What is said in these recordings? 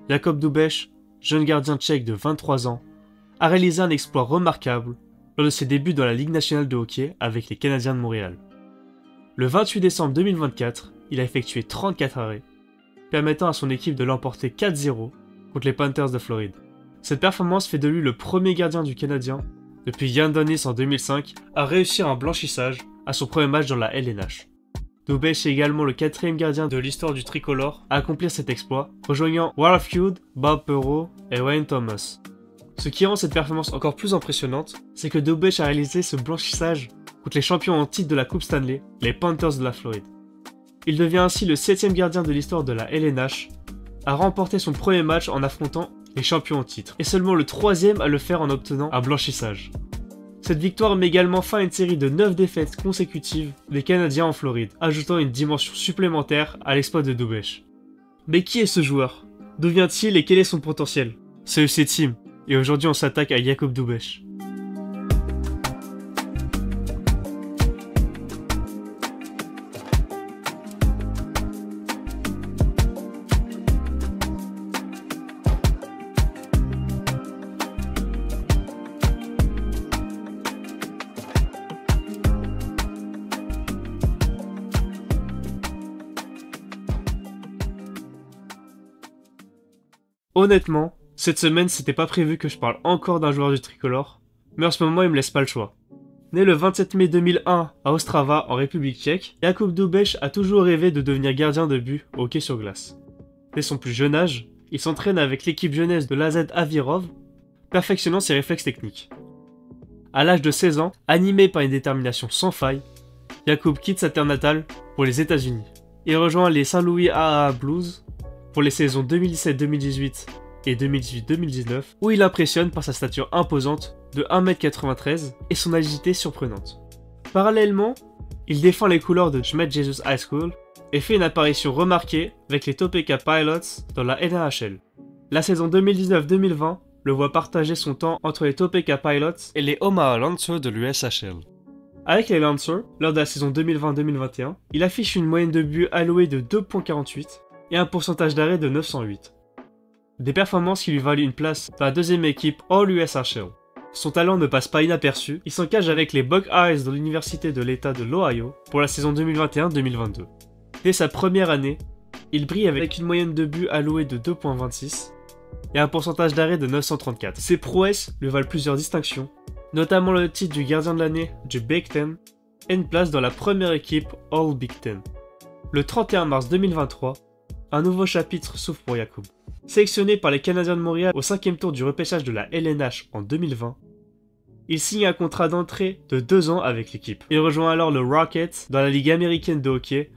Jakub Dubeš, jeune gardien tchèque de 23 ans, a réalisé un exploit remarquable lors de ses débuts dans la Ligue nationale de hockey avec les Canadiens de Montréal. Le 28 décembre 2024, il a effectué 34 arrêts, permettant à son équipe de l'emporter 4-0 contre les Panthers de Floride. Cette performance fait de lui le premier gardien du Canadien, depuis Jan Donis en 2005, à réussir un blanchissage à son premier match dans la LNH. Dubeš est également le 4e gardien de l'histoire du tricolore à accomplir cet exploit, rejoignant Ralph Hughes, Bob Perreault et Wayne Thomas. Ce qui rend cette performance encore plus impressionnante, c'est que Dubeš a réalisé ce blanchissage contre les champions en titre de la Coupe Stanley, les Panthers de la Floride. Il devient ainsi le 7e gardien de l'histoire de la LNH à remporter son premier match en affrontant les champions en titre, et seulement le 3e à le faire en obtenant un blanchissage. Cette victoire met également fin à une série de 9 défaites consécutives des Canadiens en Floride, ajoutant une dimension supplémentaire à l'exploit de Dubeš. Mais qui est ce joueur? D'où vient-il et quel est son potentiel? C'est UC Team, et aujourd'hui on s'attaque à Jakub Dubeš. Honnêtement, cette semaine c'était pas prévu que je parle encore d'un joueur du tricolore, mais en ce moment il me laisse pas le choix. Né le 27 mai 2001 à Ostrava en République tchèque, Jakub Dubeš a toujours rêvé de devenir gardien de but au hockey sur glace. Dès son plus jeune âge, il s'entraîne avec l'équipe jeunesse de l'AZ Avirov, perfectionnant ses réflexes techniques. À l'âge de 16 ans, animé par une détermination sans faille, Jakub quitte sa terre natale pour les États-Unis. Il rejoint les Saint-Louis AA Blues pour les saisons 2017-2018 et 2018-2019, où il impressionne par sa stature imposante de 1m93 et son agilité surprenante. Parallèlement, il défend les couleurs de Schmidt Jesus High School et fait une apparition remarquée avec les Topeka Pilots dans la NHL. La saison 2019-2020 le voit partager son temps entre les Topeka Pilots et les Omaha Lancers de l'USHL. Avec les Lancers, lors de la saison 2020-2021, il affiche une moyenne de buts alloués de 2.48 et un pourcentage d'arrêt de 908. Des performances qui lui valent une place dans la deuxième équipe All-USHL. Son talent ne passe pas inaperçu, il s'engage avec les Buckeyes de l'université de l'État de l'Ohio pour la saison 2021-2022. Dès sa première année, il brille avec une moyenne de buts alloués de 2.26 et un pourcentage d'arrêt de 934. Ses prouesses lui valent plusieurs distinctions, notamment le titre du gardien de l'année du Big Ten et une place dans la première équipe All Big Ten. Le 31 mars 2023, un nouveau chapitre s'ouvre pour Jakub. Sélectionné par les Canadiens de Montréal au 5e tour du repêchage de la LNH en 2020, il signe un contrat d'entrée de 2 ans avec l'équipe. Il rejoint alors le Rocket dans la Ligue américaine de hockey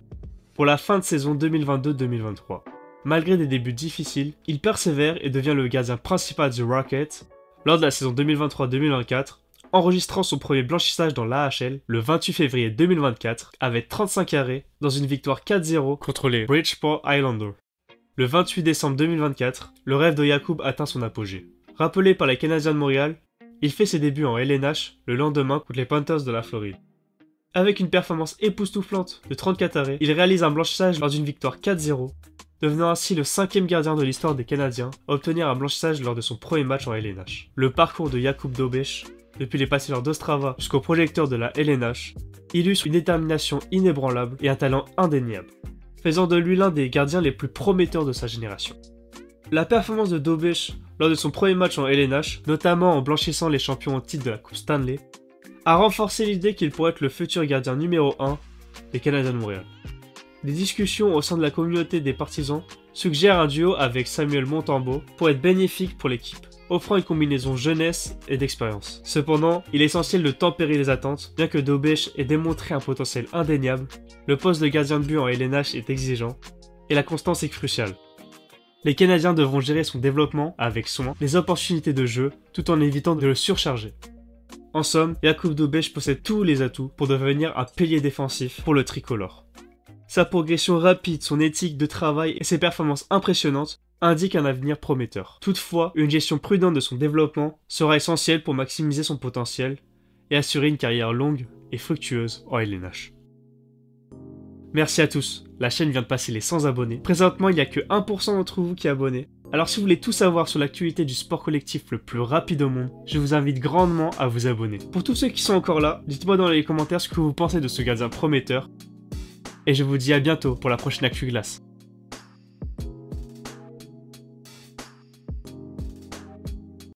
pour la fin de saison 2022-2023. Malgré des débuts difficiles, il persévère et devient le gardien principal du Rocket lors de la saison 2023-2024, enregistrant son premier blanchissage dans l'AHL le 28 février 2024 avec 35 arrêts dans une victoire 4-0 contre les Bridgeport Islanders. Le 28 décembre 2024, le rêve de Jakub atteint son apogée. Rappelé par les Canadiens de Montréal, il fait ses débuts en LNH le lendemain contre les Panthers de la Floride. Avec une performance époustouflante de 34 arrêts, il réalise un blanchissage lors d'une victoire 4-0, devenant ainsi le 5e gardien de l'histoire des Canadiens à obtenir un blanchissage lors de son premier match en LNH. Le parcours de Jakub Dubeš, depuis les patinoires d'Ostrava jusqu'au projecteur de la LNH, illustre une détermination inébranlable et un talent indéniable, faisant de lui l'un des gardiens les plus prometteurs de sa génération. La performance de Dubeš lors de son premier match en LNH, notamment en blanchissant les champions en titre de la Coupe Stanley, a renforcé l'idée qu'il pourrait être le futur gardien numéro 1 des Canadiens de Montréal. Des discussions au sein de la communauté des partisans suggèrent un duo avec Samuel Montembeault pour être bénéfique pour l'équipe, offrant une combinaison jeunesse et d'expérience. Cependant, il est essentiel de tempérer les attentes. Bien que Dubeš ait démontré un potentiel indéniable, le poste de gardien de but en LNH est exigeant et la constance est cruciale. Les Canadiens devront gérer son développement avec soin, les opportunités de jeu, tout en évitant de le surcharger. En somme, Jakub Dubeš possède tous les atouts pour devenir un pilier défensif pour le tricolore. Sa progression rapide, son éthique de travail et ses performances impressionnantes indiquent un avenir prometteur. Toutefois, une gestion prudente de son développement sera essentielle pour maximiser son potentiel et assurer une carrière longue et fructueuse en LNH. Merci à tous, la chaîne vient de passer les 100 abonnés. Présentement, il n'y a que 1% d'entre vous qui est abonné. Alors si vous voulez tout savoir sur l'actualité du sport collectif le plus rapide au monde, je vous invite grandement à vous abonner. Pour tous ceux qui sont encore là, dites-moi dans les commentaires ce que vous pensez de ce gardien prometteur. Et je vous dis à bientôt pour la prochaine Actu Glace.